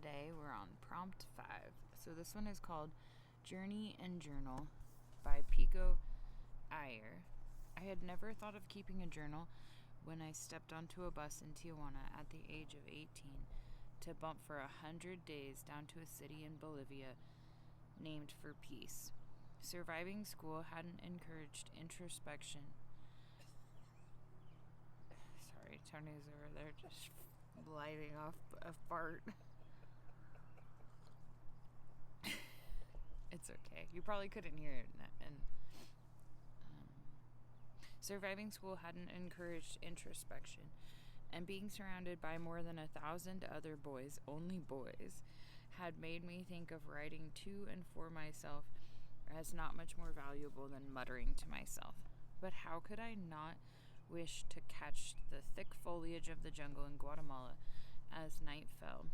today we're on prompt 5. So this one is called Journey and Journal by Pico Iyer. I had never thought of keeping a journal when I stepped onto a bus in Tijuana at the age of 18 to bump for 100 days down to a city in Bolivia named for peace. Surviving school hadn't encouraged introspection. Sorry, Tony's over there just lighting off a fart. It's okay. You probably couldn't hear it. Surviving school hadn't encouraged introspection, and being surrounded by more than 1,000 other boys, only boys, had made me think of writing to and for myself as not much more valuable than muttering to myself. But how could I not wish to catch the thick foliage of the jungle in Guatemala as night fell,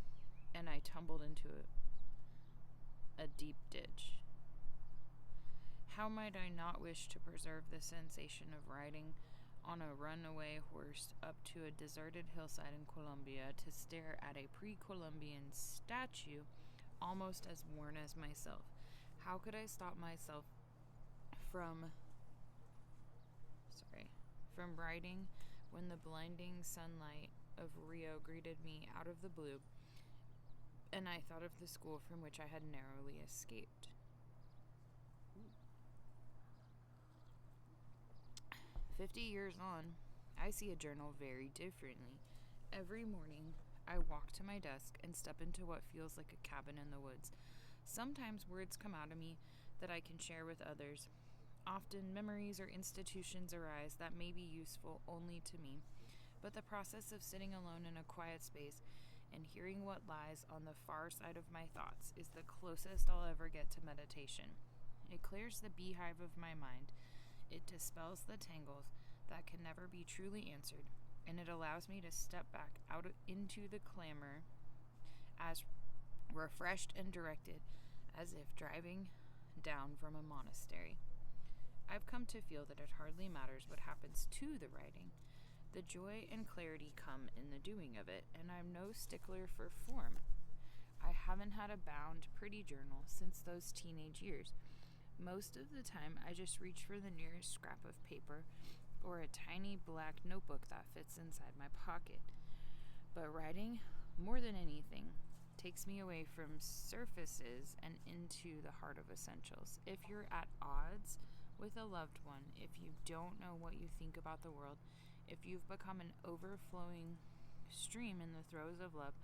and I tumbled into a deep ditch? How might I not wish to preserve the sensation of riding on a runaway horse up to a deserted hillside in Colombia to stare at a pre-Columbian statue almost as worn as myself? How could I stop myself from riding when the blinding sunlight of Rio greeted me out of the blue, and I thought of the school from which I had narrowly escaped? 50 years on, I see a journal very differently. Every morning, I walk to my desk and step into what feels like a cabin in the woods. Sometimes words come out of me that I can share with others. Often memories or institutions arise that may be useful only to me. But the process of sitting alone in a quiet space and hearing what lies on the far side of my thoughts is the closest I'll ever get to meditation. It clears the beehive of my mind. It dispels the tangles that can never be truly answered, and it allows me to step back out into the clamor as refreshed and directed as if driving down from a monastery. I've come to feel that it hardly matters what happens to the writing. The joy and clarity come in the doing of it, and I'm no stickler for form. I haven't had a bound, pretty journal since those teenage years. Most of the time, I just reach for the nearest scrap of paper or a tiny black notebook that fits inside my pocket. But writing, more than anything, takes me away from surfaces and into the heart of essentials. If you're at odds with a loved one, if you don't know what you think about the world, if you've become an overflowing stream in the throes of love,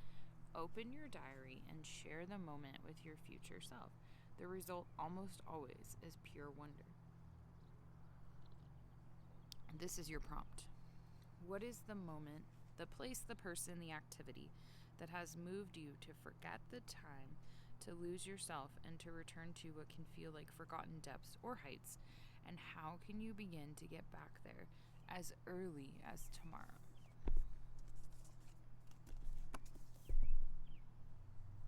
open your diary and share the moment with your future self. The result almost always is pure wonder. This is your prompt. What is the moment, the place, the person, the activity that has moved you to forget the time, to lose yourself, and to return to what can feel like forgotten depths or heights? And how can you begin to get back there as early as tomorrow?